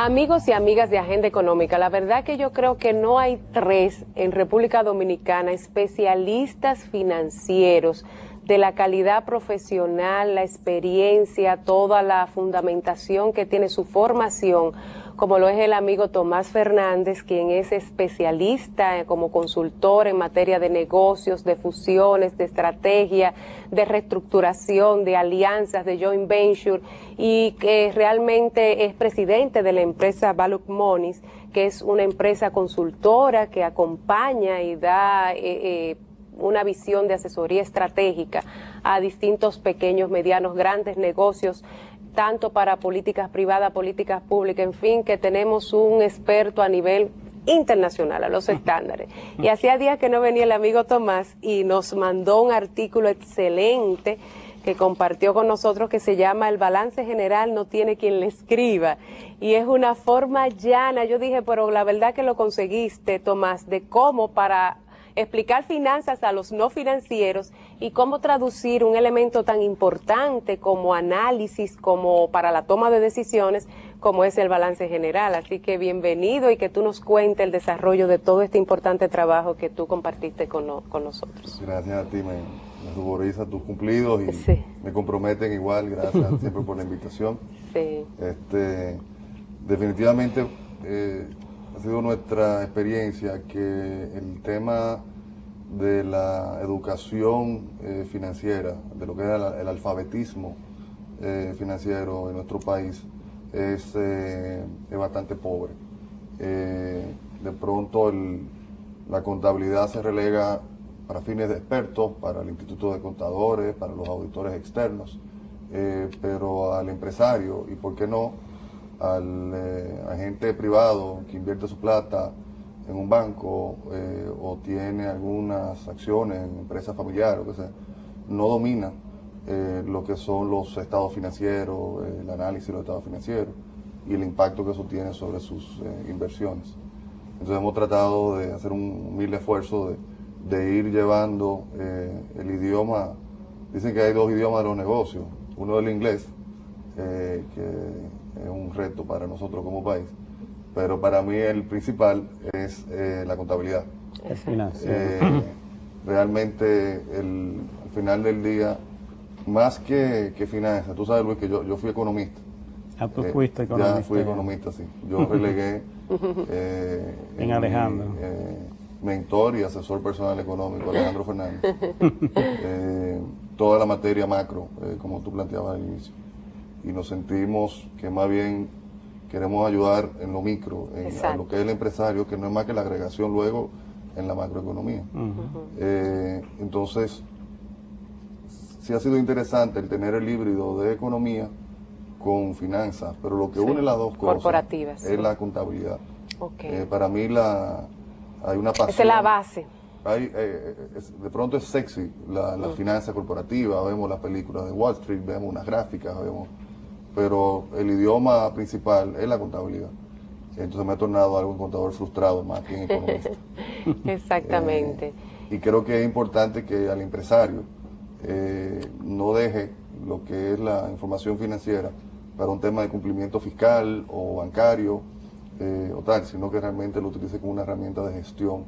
Amigos y amigas de Agenda Económica, la verdad que yo creo que no hay tres en República Dominicana especialistas financieros de la calidad profesional, la experiencia, toda la fundamentación que tiene su formación, como lo es el amigo Tomás Fernández, quien es especialista como consultor en materia de negocios, de fusiones, de estrategia, de reestructuración, de alianzas, de joint venture, y que realmente es presidente de la empresa Valuc Monies, que es una empresa consultora que acompaña y da una visión de asesoría estratégica a distintos pequeños, medianos, grandes negocios, tanto para políticas privadas, políticas públicas, en fin, que tenemos un experto a nivel internacional, a los estándares. Y hacía días que no venía el amigo Tomás y nos mandó un artículo excelente que compartió con nosotros, que se llama El balance general no tiene quien le escriba, y es una forma llana. Yo dije, pero la verdad que lo conseguiste, Tomás, de cómo para explicar finanzas a los no financieros y cómo traducir un elemento tan importante como análisis, como para la toma de decisiones, como es el balance general. Así que bienvenido, y que tú nos cuentes el desarrollo de todo este importante trabajo que tú compartiste con nosotros. Gracias a ti, me ruboriza tus cumplidos y sí, me comprometen igual. Gracias siempre por la invitación. Sí. Definitivamente ha sido nuestra experiencia que el tema de la educación financiera, de lo que es el alfabetismo financiero en nuestro país, es bastante pobre. De pronto la contabilidad se relega para fines de expertos, para el Instituto de Contadores, para los auditores externos, pero al empresario, y por qué no, al agente privado que invierte su plata en un banco o tiene algunas acciones en empresas familiares, o que sea, no domina lo que son los estados financieros, el análisis de los estados financieros y el impacto que eso tiene sobre sus inversiones. Entonces hemos tratado de hacer un humilde esfuerzo de ir llevando el idioma. Dicen que hay dos idiomas de los negocios, uno es el inglés, que es un reto para nosotros como país, pero para mí el principal es la contabilidad. Realmente al final del día, más que finanzas, tú sabes, Luis, que yo fui economista. Ah, tú fuiste economista. Ya fui economista, sí. Yo relegué en Alejandro. Mentor y asesor personal económico, Alejandro Fernández. Toda la materia macro, como tú planteabas al inicio. Y nos sentimos que más bien queremos ayudar en lo micro, en lo que es el empresario, que no es más que la agregación luego en la macroeconomía. Entonces, sí ha sido interesante el tener el híbrido de economía con finanzas, pero lo que une las dos cosas corporativas, es la contabilidad. Okay. Para mí hay una pasión. Esa es la base. De pronto es sexy la finanza corporativa, vemos las películas de Wall Street, vemos unas gráficas, pero el idioma principal es la contabilidad. Entonces me he tornado algo un contador frustrado más que un economista. Exactamente. Y creo que es importante que al empresario no deje lo que es la información financiera para un tema de cumplimiento fiscal o bancario o tal, sino que realmente lo utilice como una herramienta de gestión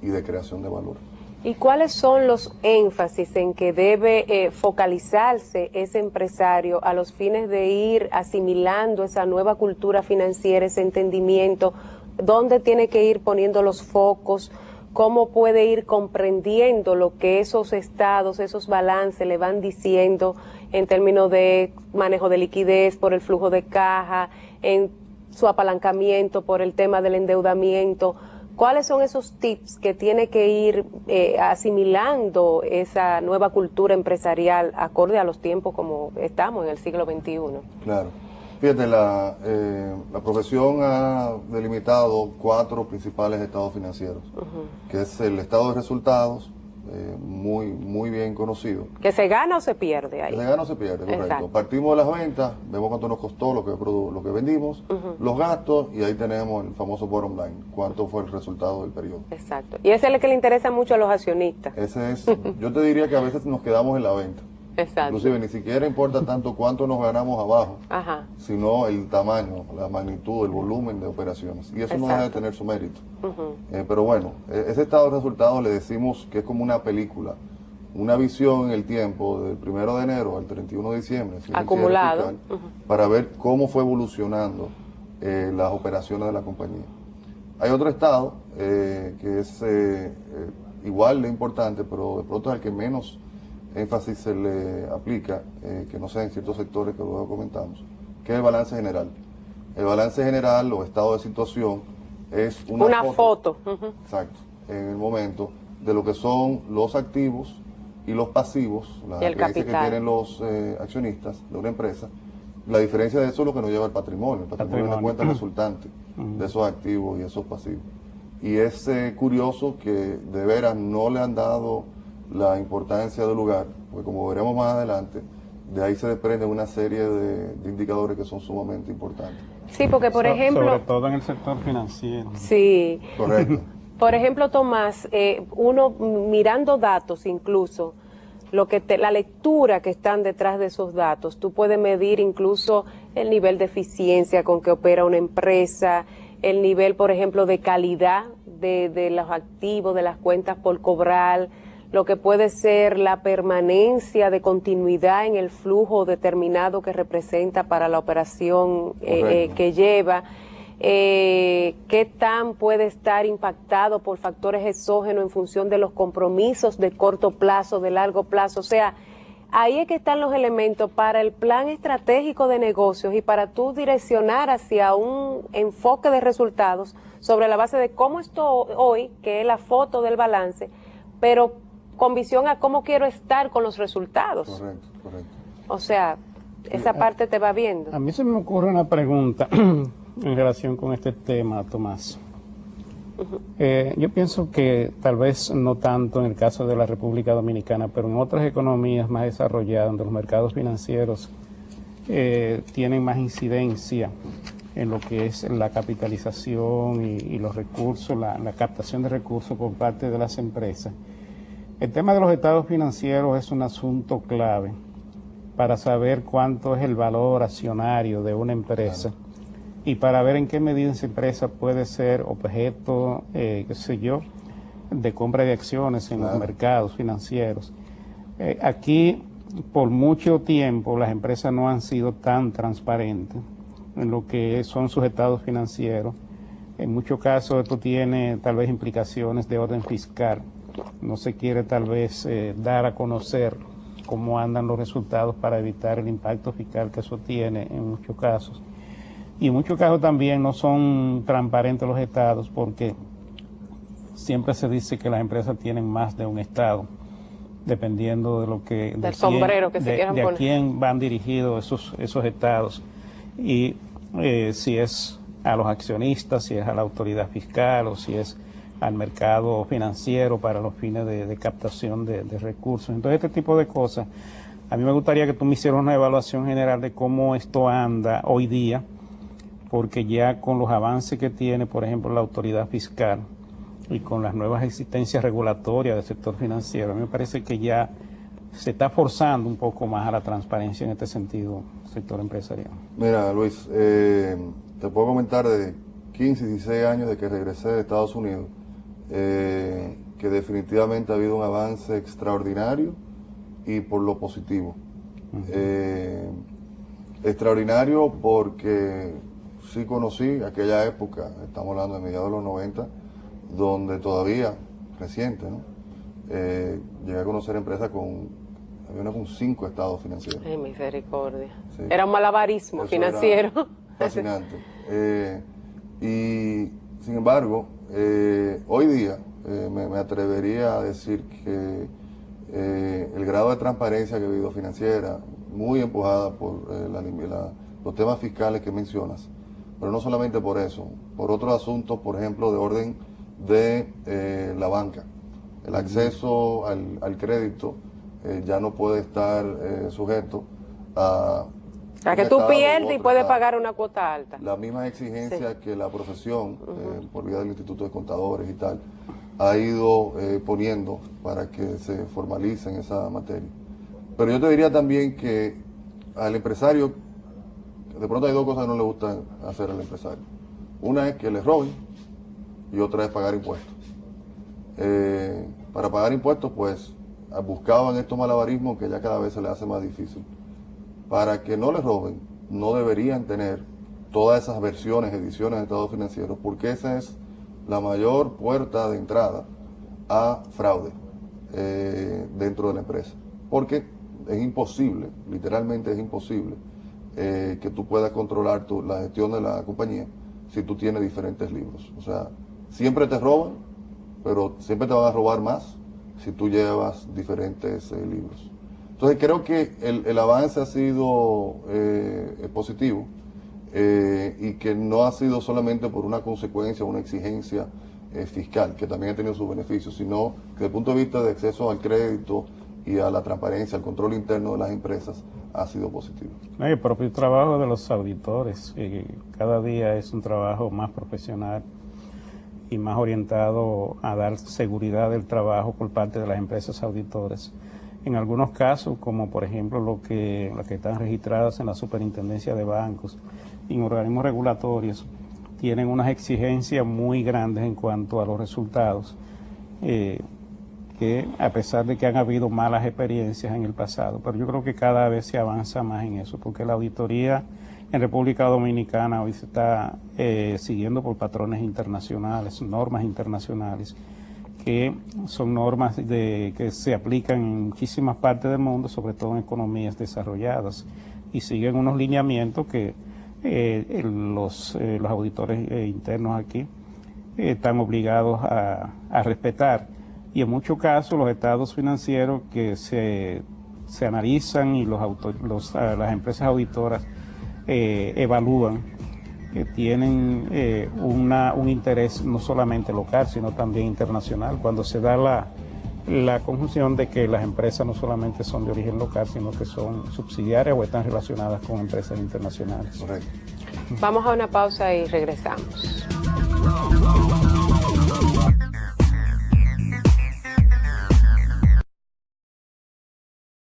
y de creación de valor. ¿Y cuáles son los énfasis en que debe focalizarse ese empresario a los fines de ir asimilando esa nueva cultura financiera, ese entendimiento? ¿Dónde tiene que ir poniendo los focos? ¿Cómo puede ir comprendiendo lo que esos estados, esos balances le van diciendo en términos de manejo de liquidez por el flujo de caja, en su apalancamiento por el tema del endeudamiento? ¿Cuáles son esos tips que tiene que ir asimilando esa nueva cultura empresarial acorde a los tiempos como estamos en el siglo XXI? Claro. Fíjate, la profesión ha delimitado 4 principales estados financieros, que es el estado de resultados, muy bien conocido. ¿Que se gana o se pierde ahí? Que se gana o se pierde, correcto. Exacto. Partimos de las ventas, vemos cuánto nos costó lo que vendimos, los gastos, y ahí tenemos el famoso bottom line, cuánto fue el resultado del periodo. Exacto. Y ese es el que le interesa mucho a los accionistas. Ese es, yo te diría que a veces nos quedamos en la venta. Exacto. Inclusive ni siquiera importa tanto cuánto nos ganamos abajo, Ajá. sino el tamaño, la magnitud, el volumen de operaciones. Y eso no deja de tener su mérito. Pero bueno, ese estado de resultados le decimos que es como una película, una visión en el tiempo del 1 de enero al 31 de diciembre, si acumulado, fiscal, para ver cómo fue evolucionando las operaciones de la compañía. Hay otro estado que es igual de importante, pero de pronto es el que menos énfasis se le aplica, que no sea en ciertos sectores que luego comentamos, que es el balance general. El balance general o estado de situación es una foto. Exacto, en el momento de lo que son los activos y los pasivos, las diferencias que tienen los accionistas de una empresa. La diferencia de eso es lo que nos lleva al patrimonio. El patrimonio es la cuenta resultante de esos activos y esos pasivos. Y es curioso que de veras no le han dado la importancia del lugar, porque como veremos más adelante, de ahí se desprende una serie de indicadores que son sumamente importantes. Sí, porque por ejemplo... Sobre todo en el sector financiero. Sí. Correcto. Por ejemplo, Tomás, uno mirando datos incluso, la lectura que están detrás de esos datos, tú puedes medir incluso el nivel de eficiencia con que opera una empresa, el nivel, por ejemplo, de calidad de los activos, de las cuentas por cobrar, lo que puede ser la permanencia de continuidad en el flujo determinado que representa para la operación que lleva. Qué tan puede estar impactado por factores exógenos en función de los compromisos de corto plazo, de largo plazo. O sea, ahí es que están los elementos para el plan estratégico de negocios y para tú direccionar hacia un enfoque de resultados sobre la base de cómo estoy hoy, que es la foto del balance, pero con visión a cómo quiero estar con los resultados. Correcto, correcto. O sea, esa parte te va viendo. A mí se me ocurre una pregunta en relación con este tema, Tomás. Yo pienso que tal vez no tanto en el caso de la República Dominicana, pero en otras economías más desarrolladas, donde los mercados financieros tienen más incidencia en lo que es la capitalización y los recursos, la captación de recursos por parte de las empresas. El tema de los estados financieros es un asunto clave para saber cuánto es el valor accionario de una empresa. Claro. Y para ver en qué medida esa empresa puede ser objeto, qué sé yo, de compra de acciones en los mercados financieros. Aquí, por mucho tiempo, las empresas no han sido tan transparentes en lo que son sus estados financieros. En muchos casos esto tiene tal vez implicaciones de orden fiscal. No se quiere tal vez dar a conocer cómo andan los resultados para evitar el impacto fiscal que eso tiene en muchos casos. Y en muchos casos también no son transparentes los estados porque siempre se dice que las empresas tienen más de un estado, dependiendo de lo que... Del sombrero que se quieran poner. De a quién van dirigidos esos estados. Y si es a los accionistas, si es a la autoridad fiscal o si es al mercado financiero para los fines de captación de recursos. Entonces, este tipo de cosas, a mí me gustaría que tú me hicieras una evaluación general de cómo esto anda hoy día, porque ya con los avances que tiene, por ejemplo, la autoridad fiscal y con las nuevas existencias regulatorias del sector financiero, a mí me parece que ya se está forzando un poco más a la transparencia en este sentido, sector empresarial. Mira, Luis, te puedo comentar de 15, 16 años de que regresé de Estados Unidos, que definitivamente ha habido un avance extraordinario y por lo positivo. Extraordinario porque sí conocí aquella época, estamos hablando de mediados de los 90, donde todavía, reciente, ¿no? Llegué a conocer empresas había una con 5 estados financieros. Ay, misericordia. Sí. Era un malabarismo financiero. Fascinante. Y sin embargo, hoy día me atrevería a decir que el grado de transparencia que ha habido financiera, muy empujada por los temas fiscales que mencionas, pero no solamente por eso, por otros asuntos, por ejemplo, de orden de la banca. El acceso al crédito ya no puede estar sujeto a... O sea, que tú pierdes y puedes pagar una cuota alta. La misma exigencia que la profesión, por vía del Instituto de Contadores y tal, ha ido poniendo para que se formalice en esa materia. Pero yo te diría también que al empresario, de pronto hay dos cosas que no le gustan hacer al empresario. Una es que le roben y otra es pagar impuestos. Para pagar impuestos, pues buscaban estos malabarismos que ya cada vez se les hace más difícil. Para que no les roben, no deberían tener todas esas versiones, ediciones de estados financieros, porque esa es la mayor puerta de entrada a fraude dentro de la empresa. Porque es imposible, literalmente es imposible, que tú puedas controlar la gestión de la compañía si tú tienes diferentes libros. O sea, siempre te roban, pero siempre te van a robar más si tú llevas diferentes libros. Entonces creo que el avance ha sido positivo y que no ha sido solamente por una consecuencia, una exigencia fiscal, que también ha tenido sus beneficios, sino que desde el punto de vista de acceso al crédito y a la transparencia, al control interno de las empresas, ha sido positivo. El propio trabajo de los auditores, cada día es un trabajo más profesional y más orientado a dar seguridad del trabajo por parte de las empresas auditoras. En algunos casos, como por ejemplo las que están registradas en la Superintendencia de Bancos y en organismos regulatorios, tienen unas exigencias muy grandes en cuanto a los resultados, que a pesar de que han habido malas experiencias en el pasado, pero yo creo que cada vez se avanza más en eso, porque la auditoría en República Dominicana hoy se está siguiendo por patrones internacionales, normas internacionales, que son normas que se aplican en muchísimas partes del mundo, sobre todo en economías desarrolladas, y siguen unos lineamientos que los auditores internos aquí están obligados a respetar. Y en muchos casos los estados financieros que se analizan y las empresas auditoras evalúan, que tienen un interés no solamente local, sino también internacional, cuando se da la conjunción de que las empresas no solamente son de origen local, sino que son subsidiarias o están relacionadas con empresas internacionales. Correcto. Vamos a una pausa y regresamos.